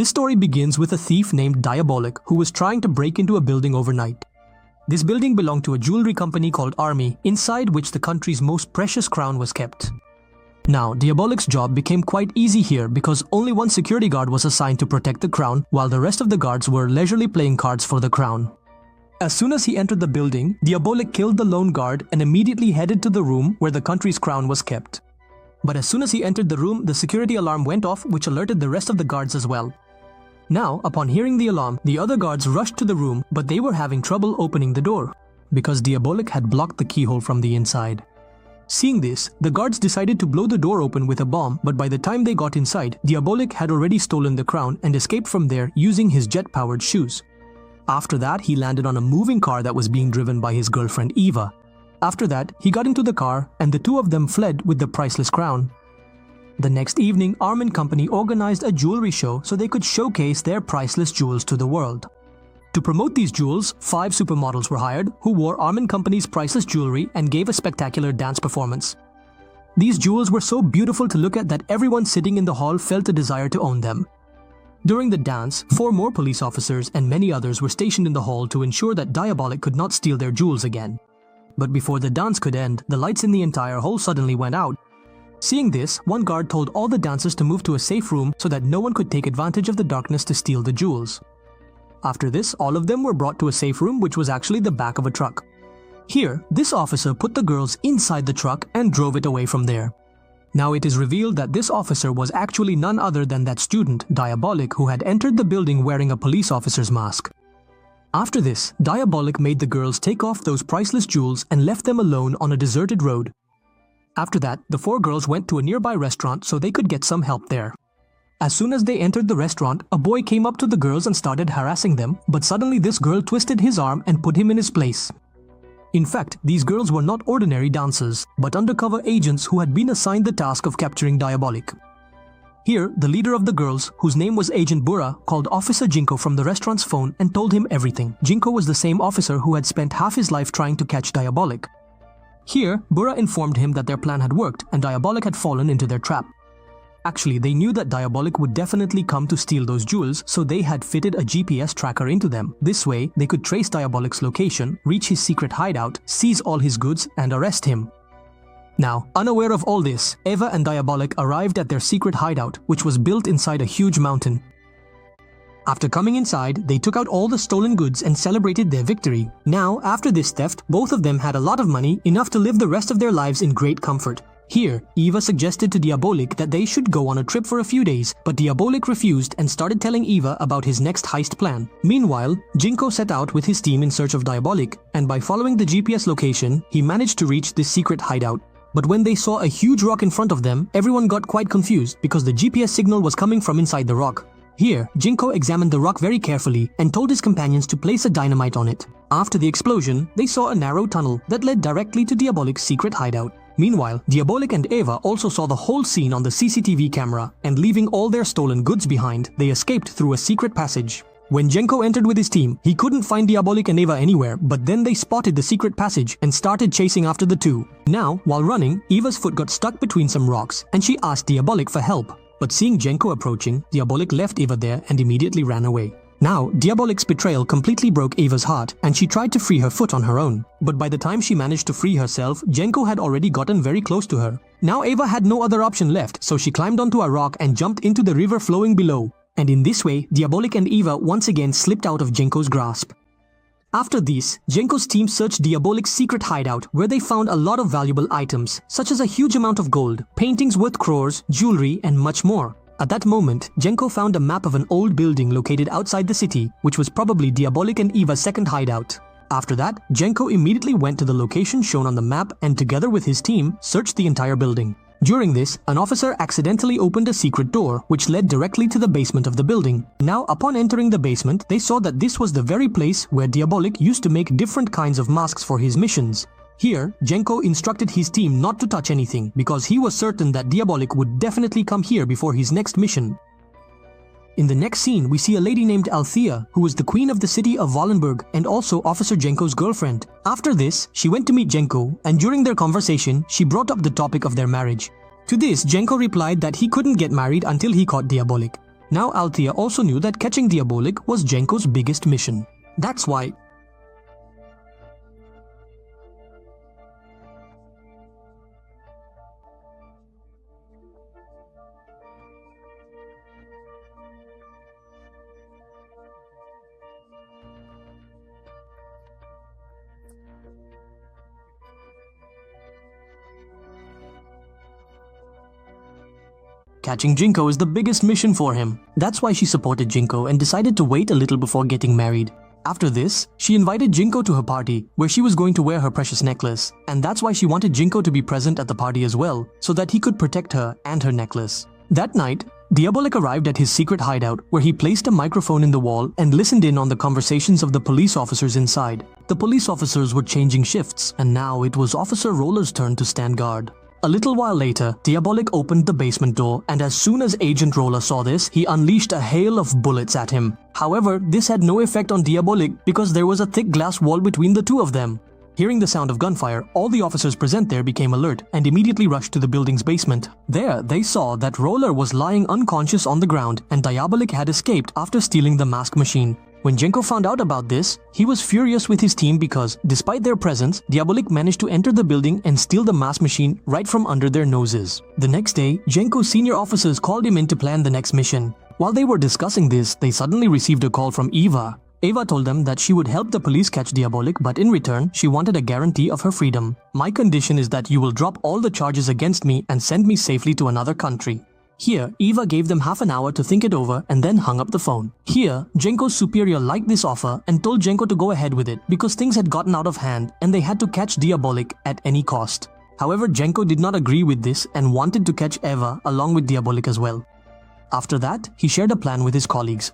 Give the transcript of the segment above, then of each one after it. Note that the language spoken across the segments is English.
This story begins with a thief named Diabolic who was trying to break into a building overnight. This building belonged to a jewelry company called Army, inside which the country's most precious crown was kept. Now, Diabolic's job became quite easy here because only one security guard was assigned to protect the crown, while the rest of the guards were leisurely playing cards for the crown. As soon as he entered the building, Diabolic killed the lone guard and immediately headed to the room where the country's crown was kept. But as soon as he entered the room, the security alarm went off, which alerted the rest of the guards as well. Now, upon hearing the alarm, the other guards rushed to the room, but they were having trouble opening the door because Diabolic had blocked the keyhole from the inside. Seeing this, the guards decided to blow the door open with a bomb, but by the time they got inside, Diabolic had already stolen the crown and escaped from there using his jet-powered shoes. After that, he landed on a moving car that was being driven by his girlfriend Eva. After that, he got into the car and the two of them fled with the priceless crown. The next evening, Arm & Company organized a jewelry show so they could showcase their priceless jewels to the world. To promote these jewels, 5 supermodels were hired who wore Arm & Company's priceless jewelry and gave a spectacular dance performance. These jewels were so beautiful to look at that everyone sitting in the hall felt a desire to own them. During the dance, 4 more police officers and many others were stationed in the hall to ensure that Diabolic could not steal their jewels again. But before the dance could end, the lights in the entire hall suddenly went out. Seeing this, one guard told all the dancers to move to a safe room so that no one could take advantage of the darkness to steal the jewels. After this, all of them were brought to a safe room, which was actually the back of a truck. Here, this officer put the girls inside the truck and drove it away from there. Now it is revealed that this officer was actually none other than that student, Diabolic, who had entered the building wearing a police officer's mask. After this, Diabolic made the girls take off those priceless jewels and left them alone on a deserted road. After that, the 4 girls went to a nearby restaurant so they could get some help there. As soon as they entered the restaurant, a boy came up to the girls and started harassing them, but suddenly this girl twisted his arm and put him in his place. In fact, these girls were not ordinary dancers, but undercover agents who had been assigned the task of capturing Diabolic. Here, the leader of the girls, whose name was Agent Burra, called Officer Jinko from the restaurant's phone and told him everything. Jinko was the same officer who had spent half his life trying to catch Diabolic. Here, Burra informed him that their plan had worked and Diabolic had fallen into their trap. Actually, they knew that Diabolic would definitely come to steal those jewels, so they had fitted a GPS tracker into them. This way, they could trace Diabolic's location, reach his secret hideout, seize all his goods, and arrest him. Now, unaware of all this, Eva and Diabolic arrived at their secret hideout, which was built inside a huge mountain. After coming inside, they took out all the stolen goods and celebrated their victory. Now, after this theft, both of them had a lot of money, enough to live the rest of their lives in great comfort. Here, Eva suggested to Diabolic that they should go on a trip for a few days, but Diabolic refused and started telling Eva about his next heist plan. Meanwhile, Jinko set out with his team in search of Diabolic, and by following the GPS location, he managed to reach this secret hideout. But when they saw a huge rock in front of them, everyone got quite confused because the GPS signal was coming from inside the rock. Here, Jinko examined the rock very carefully and told his companions to place a dynamite on it. After the explosion, they saw a narrow tunnel that led directly to Diabolic's secret hideout. Meanwhile, Diabolic and Eva also saw the whole scene on the CCTV camera, and leaving all their stolen goods behind, they escaped through a secret passage. When Jinko entered with his team, he couldn't find Diabolic and Eva anywhere, but then they spotted the secret passage and started chasing after the two. Now, while running, Eva's foot got stuck between some rocks, and she asked Diabolic for help. But seeing Jinko approaching, Diabolic left Eva there and immediately ran away. Now, Diabolic's betrayal completely broke Eva's heart, and she tried to free her foot on her own. But by the time she managed to free herself, Jinko had already gotten very close to her. Now Eva had no other option left, so she climbed onto a rock and jumped into the river flowing below. And in this way, Diabolic and Eva once again slipped out of Jinko's grasp. After this, Jinko's team searched Diabolic's secret hideout, where they found a lot of valuable items, such as a huge amount of gold, paintings worth crores, jewelry, and much more. At that moment, Jinko found a map of an old building located outside the city, which was probably Diabolic and Eva's second hideout. After that, Jinko immediately went to the location shown on the map and together with his team, searched the entire building. During this, an officer accidentally opened a secret door, which led directly to the basement of the building. Now, upon entering the basement, they saw that this was the very place where Diabolic used to make different kinds of masks for his missions. Here, Jinko instructed his team not to touch anything because he was certain that Diabolic would definitely come here before his next mission. In the next scene, we see a lady named Althea, who was the queen of the city of Wallenberg and also Officer Jenko's girlfriend. After this, she went to meet Jenko, and during their conversation, she brought up the topic of their marriage. To this, Jenko replied that he couldn't get married until he caught Diabolic. Now Althea also knew that catching Diabolik was Jenko's biggest mission. That's why catching Jinko is the biggest mission for him. That's why she supported Jinko and decided to wait a little before getting married. After this, she invited Jinko to her party, where she was going to wear her precious necklace. And that's why she wanted Jinko to be present at the party as well, so that he could protect her and her necklace. That night, Diabolik arrived at his secret hideout, where he placed a microphone in the wall and listened in on the conversations of the police officers inside. The police officers were changing shifts, and now it was Officer Roller's turn to stand guard. A little while later, Diabolik opened the basement door, and as soon as Agent Roller saw this, he unleashed a hail of bullets at him. However, this had no effect on Diabolik because there was a thick glass wall between the two of them. Hearing the sound of gunfire, all the officers present there became alert and immediately rushed to the building's basement. There, they saw that Roller was lying unconscious on the ground and Diabolik had escaped after stealing the mask machine. When Jenko found out about this, he was furious with his team because, despite their presence, Diabolik managed to enter the building and steal the mask machine right from under their noses. The next day, Jenko's senior officers called him in to plan the next mission. While they were discussing this, they suddenly received a call from Eva. Eva told them that she would help the police catch Diabolik, but in return, she wanted a guarantee of her freedom. "My condition is that you will drop all the charges against me and send me safely to another country." Here, Eva gave them half an hour to think it over and then hung up the phone. Here, Jenko's superior liked this offer and told Jenko to go ahead with it because things had gotten out of hand and they had to catch Diabolik at any cost. However, Jenko did not agree with this and wanted to catch Eva along with Diabolik as well. After that, he shared a plan with his colleagues.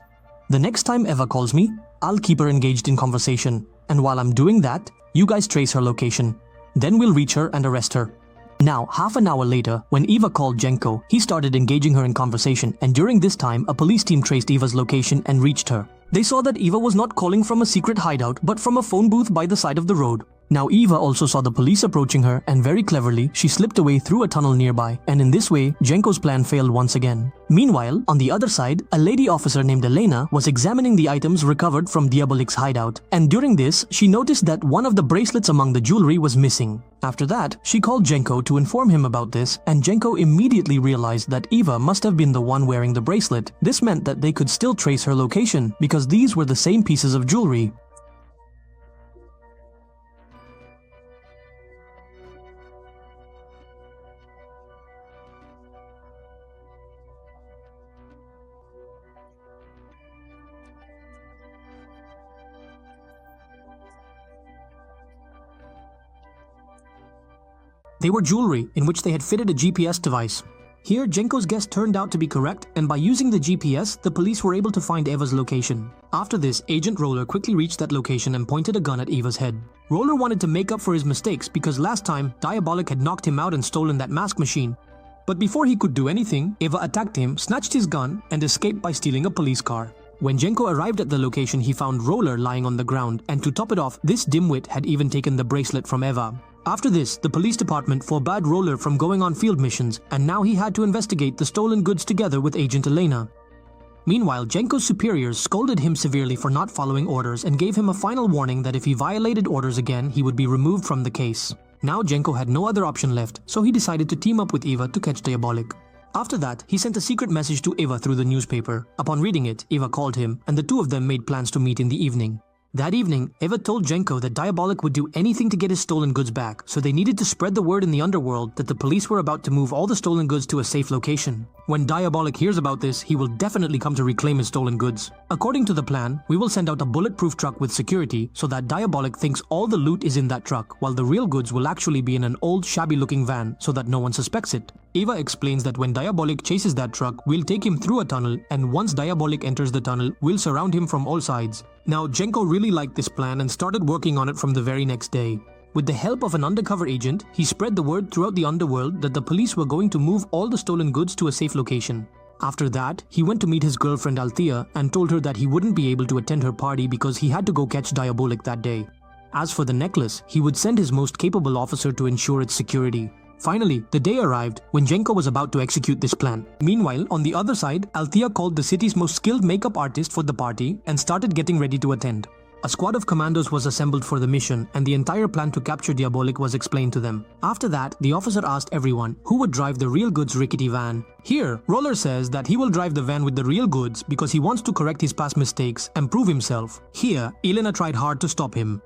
"The next time Eva calls me, I'll keep her engaged in conversation, and while I'm doing that, you guys trace her location. Then we'll reach her and arrest her." Now, half an hour later, when Eva called Jenko, he started engaging her in conversation, and during this time, a police team traced Eva's location and reached her. They saw that Eva was not calling from a secret hideout, but from a phone booth by the side of the road. Now Eva also saw the police approaching her, and very cleverly, she slipped away through a tunnel nearby, and in this way, Jenko's plan failed once again. Meanwhile, on the other side, a lady officer named Elena was examining the items recovered from Diabolik's hideout, and during this, she noticed that one of the bracelets among the jewelry was missing. After that, she called Jenko to inform him about this, and Jenko immediately realized that Eva must have been the one wearing the bracelet. This meant that they could still trace her location, because these were the same pieces of jewelry. They were jewelry in which they had fitted a GPS device. Here, Jenko's guess turned out to be correct, and by using the GPS, the police were able to find Eva's location. After this, Agent Roller quickly reached that location and pointed a gun at Eva's head. Roller wanted to make up for his mistakes because last time, Diabolik had knocked him out and stolen that mask machine. But before he could do anything, Eva attacked him, snatched his gun, and escaped by stealing a police car. When Jenko arrived at the location, he found Roller lying on the ground, and to top it off, this dimwit had even taken the bracelet from Eva. After this, the police department forbade Roller from going on field missions, and now he had to investigate the stolen goods together with Agent Elena. Meanwhile, Jenko's superiors scolded him severely for not following orders and gave him a final warning that if he violated orders again, he would be removed from the case. Now Jenko had no other option left, so he decided to team up with Eva to catch Diabolik. After that, he sent a secret message to Eva through the newspaper. Upon reading it, Eva called him, and the two of them made plans to meet in the evening. That evening, Eva told Jenko that Diabolik would do anything to get his stolen goods back, so they needed to spread the word in the underworld that the police were about to move all the stolen goods to a safe location. When Diabolik hears about this, he will definitely come to reclaim his stolen goods. According to the plan, we will send out a bulletproof truck with security so that Diabolik thinks all the loot is in that truck, while the real goods will actually be in an old, shabby-looking van so that no one suspects it. Eva explains that when Diabolik chases that truck, we'll take him through a tunnel, and once Diabolik enters the tunnel, we'll surround him from all sides. Now, Jenko really liked this plan and started working on it from the very next day. With the help of an undercover agent, he spread the word throughout the underworld that the police were going to move all the stolen goods to a safe location. After that, he went to meet his girlfriend Althea and told her that he wouldn't be able to attend her party because he had to go catch Diabolik that day. As for the necklace, he would send his most capable officer to ensure its security. Finally, the day arrived when Jenko was about to execute this plan. Meanwhile, on the other side, Althea called the city's most skilled makeup artist for the party and started getting ready to attend. A squad of commandos was assembled for the mission, and the entire plan to capture Diabolik was explained to them. After that, the officer asked everyone who would drive the real goods rickety van. Here, Roller says that he will drive the van with the real goods because he wants to correct his past mistakes and prove himself. Here, Elena tried hard to stop him.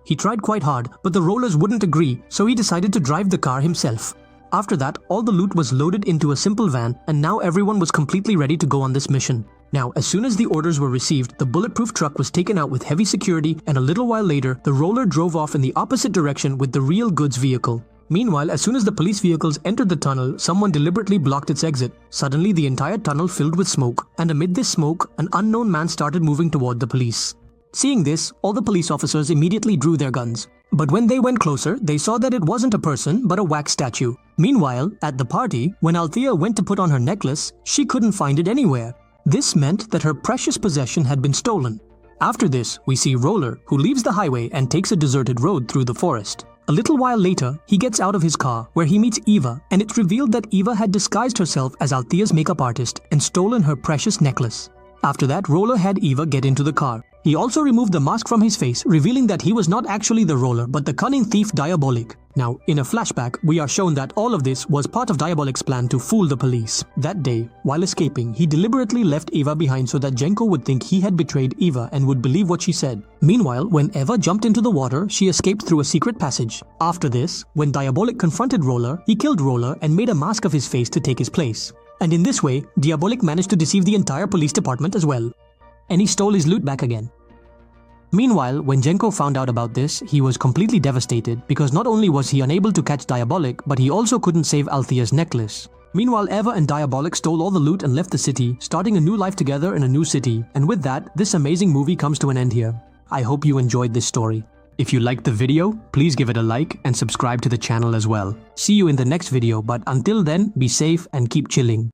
He tried quite hard, but the rollers wouldn't agree, so he decided to drive the car himself. After that, all the loot was loaded into a simple van, and now everyone was completely ready to go on this mission. Now, as soon as the orders were received, the bulletproof truck was taken out with heavy security, and a little while later, the roller drove off in the opposite direction with the real goods vehicle. Meanwhile, as soon as the police vehicles entered the tunnel, someone deliberately blocked its exit. Suddenly, the entire tunnel filled with smoke, and amid this smoke, an unknown man started moving toward the police. Seeing this, all the police officers immediately drew their guns. But when they went closer, they saw that it wasn't a person but a wax statue. Meanwhile, at the party, when Althea went to put on her necklace, she couldn't find it anywhere. This meant that her precious possession had been stolen. After this, we see Roller, who leaves the highway and takes a deserted road through the forest. A little while later, he gets out of his car, where he meets Eva, and it's revealed that Eva had disguised herself as Althea's makeup artist and stolen her precious necklace. After that, Roller had Eva get into the car. He also removed the mask from his face, revealing that he was not actually the Roller, but the cunning thief Diabolik. Now, in a flashback, we are shown that all of this was part of Diabolik's plan to fool the police. That day, while escaping, he deliberately left Eva behind so that Jenko would think he had betrayed Eva and would believe what she said. Meanwhile, when Eva jumped into the water, she escaped through a secret passage. After this, when Diabolik confronted Roller, he killed Roller and made a mask of his face to take his place. And in this way, Diabolik managed to deceive the entire police department as well. And he stole his loot back again. Meanwhile, when Jenko found out about this, he was completely devastated because not only was he unable to catch Diabolik, but he also couldn't save Althea's necklace. Meanwhile, Eva and Diabolik stole all the loot and left the city, starting a new life together in a new city. And with that, this amazing movie comes to an end here. I hope you enjoyed this story. If you liked the video, please give it a like and subscribe to the channel as well. See you in the next video, but until then, be safe and keep chilling.